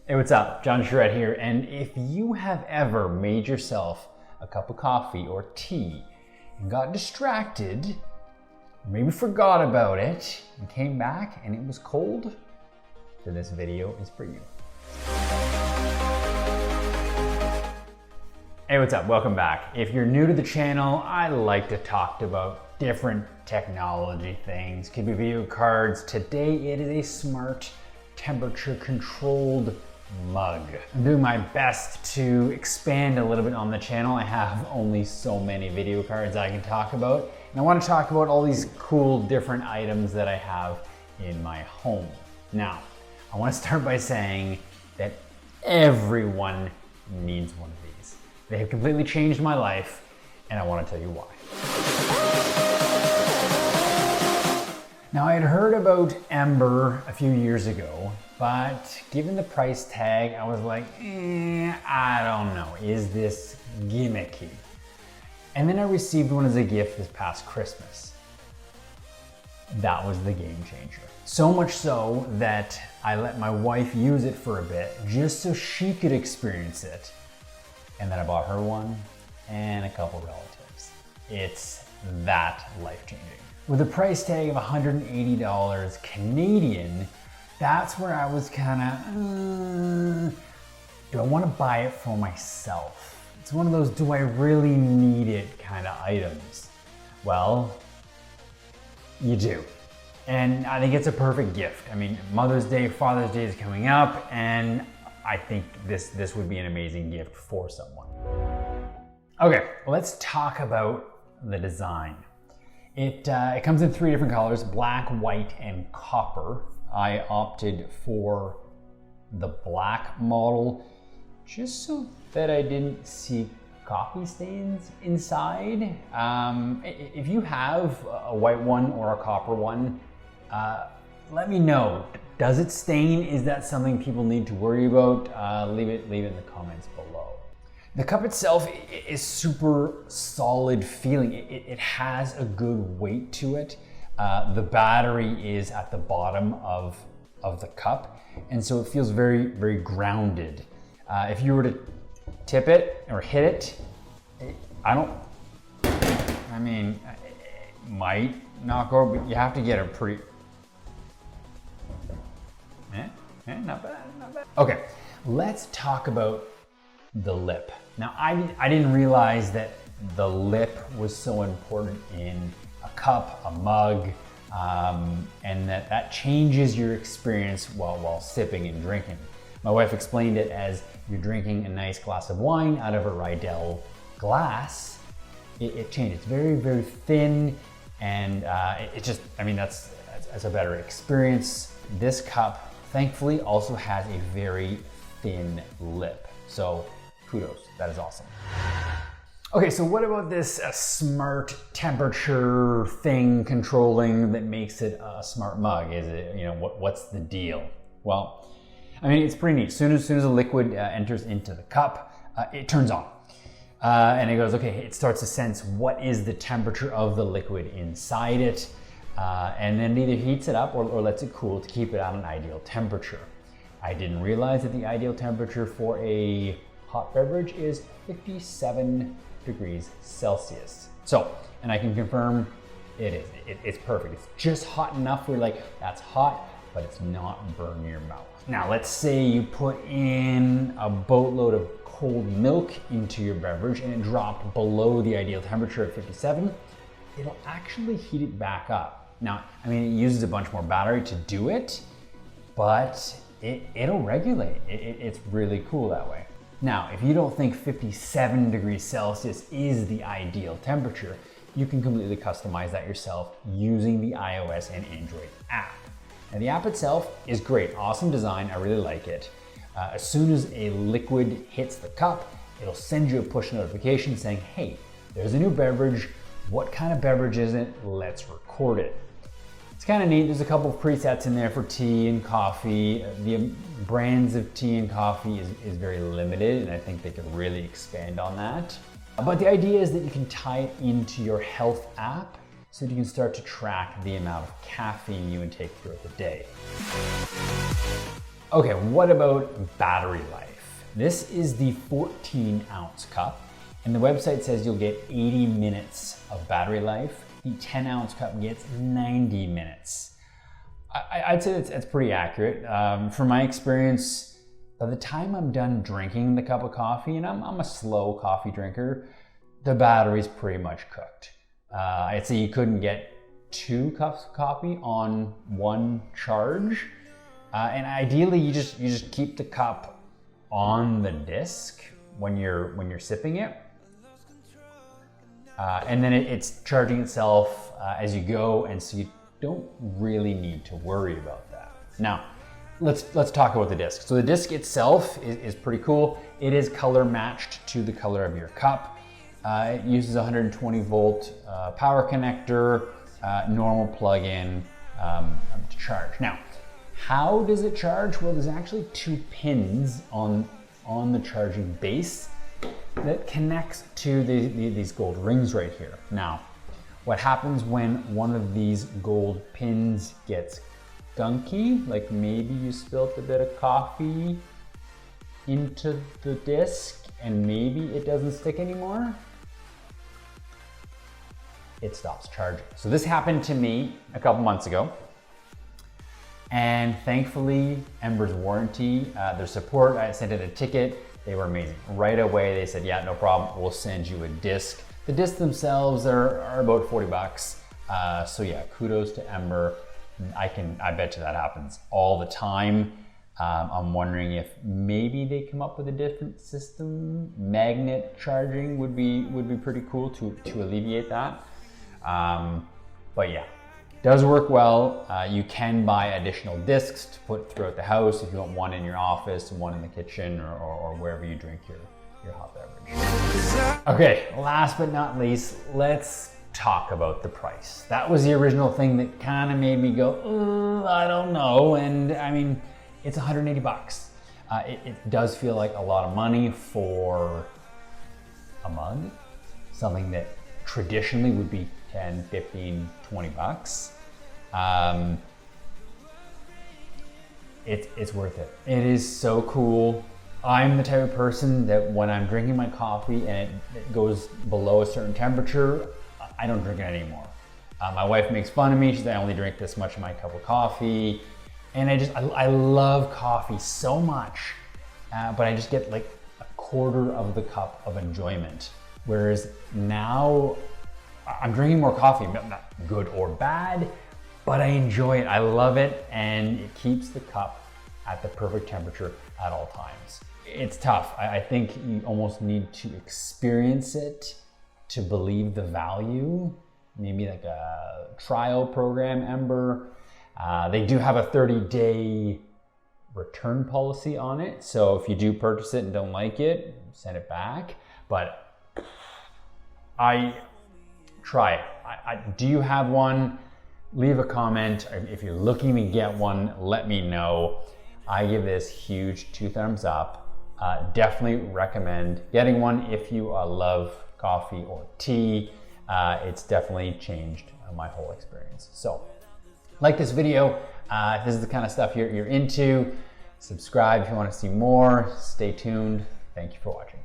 Hey, what's up? John Charette here, and if you have ever made yourself a cup of coffee or tea and got distracted, or maybe forgot about it, and came back and it was cold, then this video is for you. Hey, what's up? Welcome back. If you're new to the channel, I like to talk about different technology things. Could be video cards. Today it is a smart, temperature controlled mug. I'm doing my best to expand a little bit on the channel. I have only so many video cards I can talk about. And I want to talk about all these cool different items that I have in my home. Now, I want to start by saying that everyone needs one of these. They have completely changed my life, and I want to tell you why. Now, I had heard about Ember a few years ago, but given the price tag, I was like, I don't know, is this gimmicky? And then I received one as a gift this past Christmas. That was the game changer. So much so that I let my wife use it for a bit just so she could experience it. And then I bought her one and a couple relatives. It's that life-changing. With a price tag of $180 Canadian, that's where I was kind of, do I want to buy it for myself? It's one of those, do I really need it kind of items? Well, you do. And I think it's a perfect gift. I mean, Mother's Day, Father's Day is coming up, and I think this would be an amazing gift for someone. Okay, let's talk about the design. It comes in 3 different colors, black, white, and copper. I opted for the black model just so that I didn't see coffee stains inside. If you have a white one or a copper one, let me know. Does it stain? Is that something people need to worry about? Leave it in the comments below. The cup itself is super solid feeling. It has a good weight to it. The battery is at the bottom of the cup, and so it feels very, very grounded. If you were to tip it or hit it, it might knock over, but you have to get a pretty, not bad, not bad. Okay, let's talk about the lip. Now, I didn't realize that the lip was so important in a cup, a mug, and that changes your experience while sipping and drinking. My wife explained it as you're drinking a nice glass of wine out of a Riedel glass. It changes. It's very, very thin, and that's a better experience. This cup, thankfully, also has a very thin lip. So kudos, that is awesome. Okay, so what about this smart temperature thing controlling that makes it a smart mug? Is it, what's the deal? Well, it's pretty neat. As soon as the liquid enters into the cup, it turns on. And it goes, okay, it starts to sense what is the temperature of the liquid inside it. And then it either heats it up or lets it cool to keep it at an ideal temperature. I didn't realize that the ideal temperature for a hot beverage is 57 degrees Celsius. So, and I can confirm it is. It's perfect. It's just hot enough where you're like, that's hot, but it's not burning your mouth. Now, let's say you put in a boatload of cold milk into your beverage and it dropped below the ideal temperature of 57, it'll actually heat it back up. Now, it uses a bunch more battery to do it, but it'll regulate. It's really cool that way. Now, if you don't think 57 degrees Celsius is the ideal temperature, you can completely customize that yourself using the iOS and Android app. And the app itself is great, awesome design, I really like it. As soon as a liquid hits the cup, it'll send you a push notification saying, hey, there's a new beverage. What kind of beverage is it? Let's record it. It's kind of neat. There's a couple of presets in there for tea and coffee. The brands of tea and coffee is very limited, and I think they could really expand on that. But the idea is that you can tie it into your health app so that you can start to track the amount of caffeine you intake throughout the day. Okay, what about battery life? This is the 14-ounce cup, and the website says you'll get 80 minutes of battery life. The 10-ounce cup gets 90 minutes. I'd say that's pretty accurate. From my experience, by the time I'm done drinking the cup of coffee, and I'm a slow coffee drinker, the battery's pretty much cooked. I'd say you couldn't get 2 cups of coffee on one charge. And ideally, you just keep the cup on the disc when you're sipping it, and then it's charging itself as you go, and so you don't really need to worry about that. Now, let's talk about the disc. So the disc itself is pretty cool. It is color matched to the color of your cup. It uses a 120 volt power connector, normal plug-in to charge. Now, how does it charge? Well, there's actually 2 pins on the charging base that connects to these gold rings right here. Now, what happens when one of these gold pins gets gunky, like maybe you spilt a bit of coffee into the disc and maybe it doesn't stick anymore? It stops charging. So this happened to me a couple months ago. And thankfully, Ember's warranty, their support, I sent in a ticket, they were amazing. Right away, they said, yeah, no problem, we'll send you a disc. The discs themselves are about 40 bucks. So yeah, kudos to Ember. I bet you that happens all the time. I'm wondering if maybe they come up with a different system. Magnet charging would be pretty cool to alleviate that. But yeah. Does work well. You can buy additional discs to put throughout the house if you want one in your office, one in the kitchen, or wherever you drink your hot beverage. Okay, last but not least, let's talk about the price. That was the original thing that kind of made me go, I don't know. And I mean, it's 180 bucks. It does feel like a lot of money for a mug, something that traditionally would be 10, 15, 20 bucks. It's worth it. It is so cool. I'm the type of person that when I'm drinking my coffee and it goes below a certain temperature, I don't drink it anymore. My wife makes fun of me. She says I only drink this much of my cup of coffee. And I love coffee so much, but I just get like a quarter of the cup of enjoyment. Whereas now, I'm drinking more coffee, not good or bad, but I enjoy it. I love it, and it keeps the cup at the perfect temperature at all times. It's tough. I think you almost need to experience it to believe the value. Maybe like a trial program, Ember. They do have a 30-day return policy on it. So if you do purchase it and don't like it, send it back. But try it. Do you have one? Leave a comment. If you're looking to get one, let me know. I give this huge 2 thumbs up. Definitely recommend getting one if you love coffee or tea. It's definitely changed my whole experience. So, like this video. If this is the kind of stuff you're into, subscribe if you want to see more. Stay tuned. Thank you for watching.